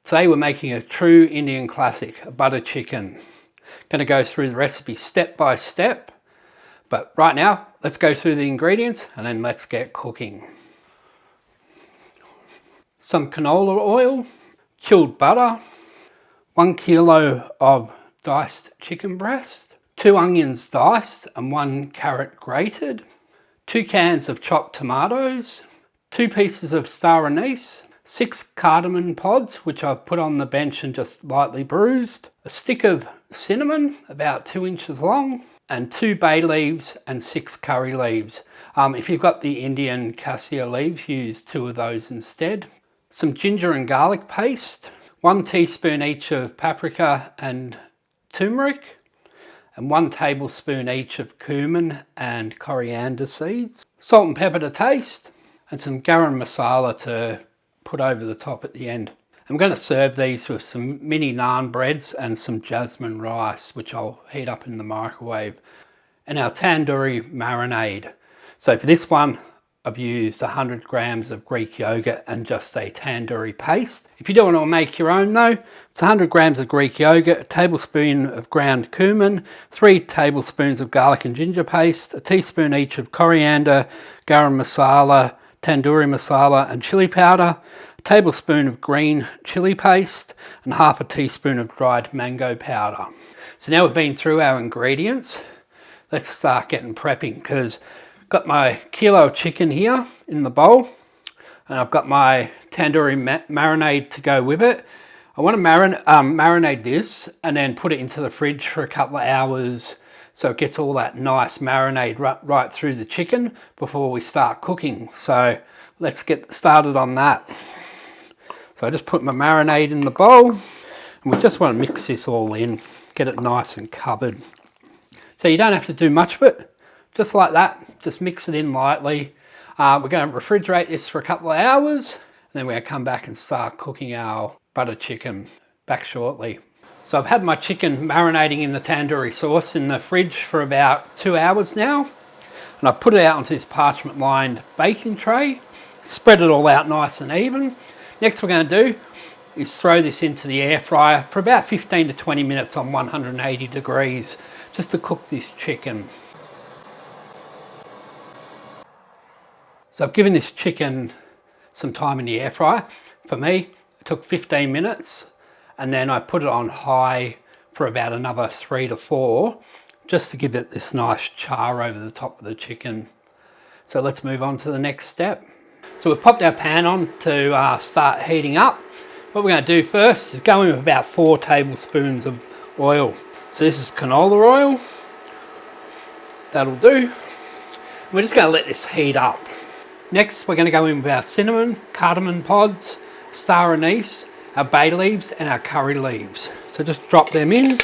Today we're making a true Indian classic, a butter chicken. Going to go through the recipe step by step, but right now let's go through the ingredients and then let's get cooking. Some canola oil, chilled butter, 1 kilo of diced chicken breast, 2 onions diced and 1 carrot grated, 2 cans of chopped tomatoes, 2 pieces of star anise, 6 cardamom pods which I've put on the bench and just lightly bruised, a stick of cinnamon about 2 inches long, and 2 bay leaves and 6 curry leaves. If you've got the Indian cassia leaves, use 2 of those instead. Some ginger and garlic paste, 1 teaspoon each of paprika and turmeric, and 1 tablespoon each of cumin and coriander seeds, salt and pepper to taste, and some garam masala to put over the top at the end. I'm going to serve these with some mini naan breads and some jasmine rice, which I'll heat up in the microwave, and our tandoori marinade. So for this one, I've used 100 grams of Greek yogurt and just a tandoori paste. If you do want to make your own though, it's 100 grams of Greek yogurt, a tablespoon of ground cumin, 3 tablespoons of garlic and ginger paste, a teaspoon each of coriander, garam masala, tandoori masala and chili powder, a tablespoon of green chili paste, and half a teaspoon of dried mango powder. So now we've been through our ingredients, let's start getting prepping, because got my kilo of chicken here in the bowl, and I've got my tandoori marinade to go with it. I want to marinate this and then put it into the fridge for a couple of hours so it gets all that nice marinade right through the chicken before we start cooking. So let's get started on that. So I just put my marinade in the bowl, and we just want to mix this all in, get it nice and covered. So you don't have to do much of it. Just like that, just mix it in lightly. We're going to refrigerate this for a couple of hours, and then we're going to come back and start cooking our butter chicken. Back shortly. So I've had my chicken marinating in the tandoori sauce in the fridge for about 2 hours now, and I put it out onto this parchment lined baking tray, spread it all out nice and even. Next we're going to do is throw this into the air fryer for about 15 to 20 minutes on 180 degrees, just to cook this chicken. So I've given this chicken some time in the air fryer. For me, it took 15 minutes, and then I put it on high for about another 3 to 4, just to give it this nice char over the top of the chicken. So let's move on to the next step. So we've popped our pan on to start heating up. What we're going to do first is go in with about 4 tablespoons of oil. So this is canola oil. That'll do. We're just going to let this heat up. Next, we're going to go in with our cinnamon, cardamom pods, star anise, our bay leaves and our curry leaves. So just drop them in.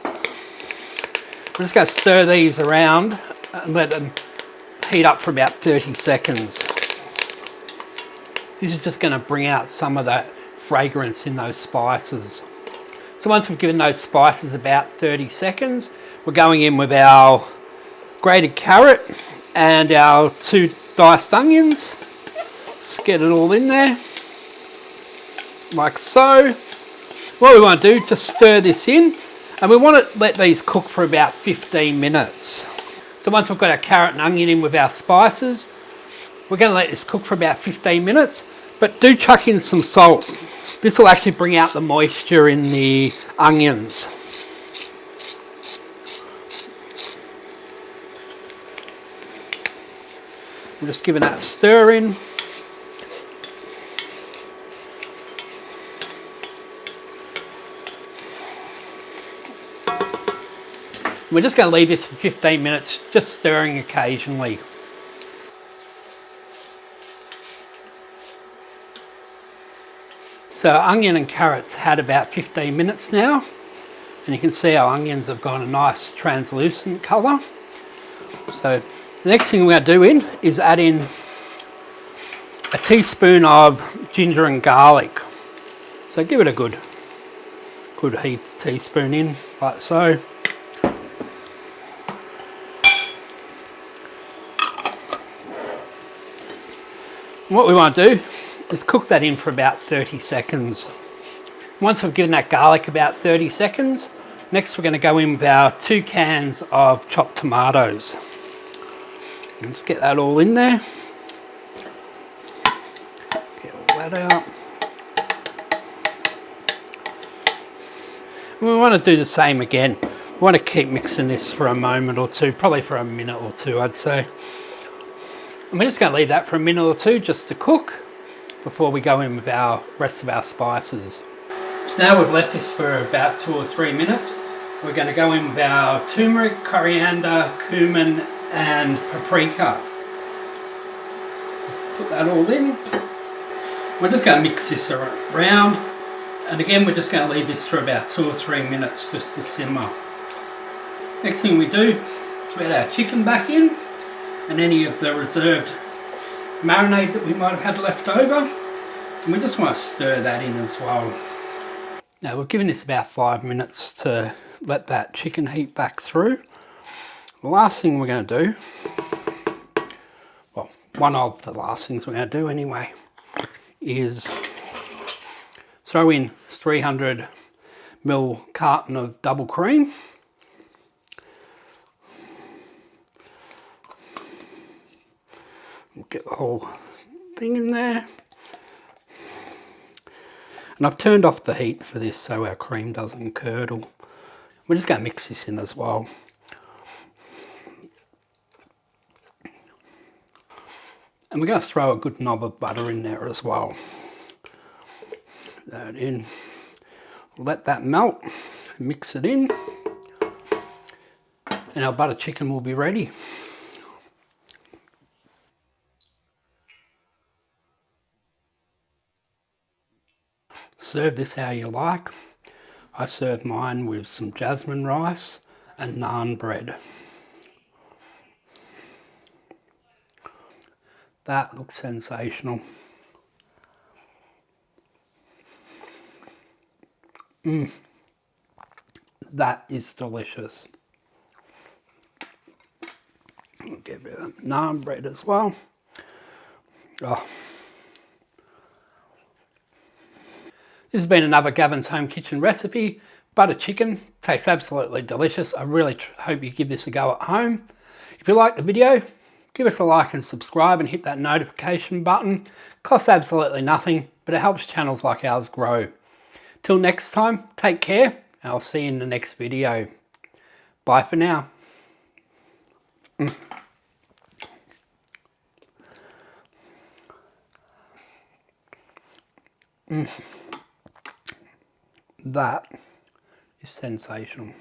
We're just going to stir these around and let them heat up for about 30 seconds. This is just going to bring out some of that fragrance in those spices. So once we've given those spices about 30 seconds, we're going in with our grated carrot and our 2 diced onions. Just get it all in there, like so. What we want to do, just stir this in, and we want to let these cook for about 15 minutes. So once we've got our carrot and onion in with our spices, we're going to let this cook for about 15 minutes, but do chuck in some salt. This will actually bring out the moisture in the onions. I'm just giving that a stir in. We're just going to leave this for 15 minutes, just stirring occasionally. So our onion and carrots had about 15 minutes now, and you can see our onions have got a nice translucent colour. So the next thing we're going to do is add in a teaspoon of ginger and garlic. So give it a good heat teaspoon in, like so. What we want to do Just cook that in for about 30 seconds. Once we've given that garlic about 30 seconds, next we're going to go in with our 2 cans of chopped tomatoes. Let's get that all in there. Get all that out. We want to do the same again. We want to keep mixing this for a moment or two, probably for a minute or two, I'd say. And we're just going to leave that for a minute or two just to cook before we go in with our rest of our spices. So now we've left this for about 2 or 3 minutes. We're going to go in with our turmeric, coriander, cumin and paprika. Just put that all in. We're just going to mix this around. And again, we're just going to leave this for about 2 or 3 minutes just to simmer. Next thing we do is we add our chicken back in and any of the reserved marinade that we might have had left over. And we just want to stir that in as well. Now we've given this about 5 minutes to let that chicken heat back through. The last thing we're going to do, well, one of the last things we're going to do anyway, is throw in 300 ml carton of double cream. We'll get the whole thing in there. And I've turned off the heat for this so our cream doesn't curdle. We're just going to mix this in as well. And we're going to throw a good knob of butter in there as well. Put that in. Let that melt, mix it in, and our butter chicken will be ready. Serve this how you like. I serve mine with some jasmine rice and naan bread. That looks sensational. That is delicious. I'll give it a naan bread as well. Oh. This has been another Gavin's Home Kitchen recipe. Butter chicken, tastes absolutely delicious. I really hope you give this a go at home. If you like the video, give us a like and subscribe and hit that notification button. Costs absolutely nothing, but it helps channels like ours grow. Till next time, take care, and I'll see you in the next video. Bye for now. That is sensational.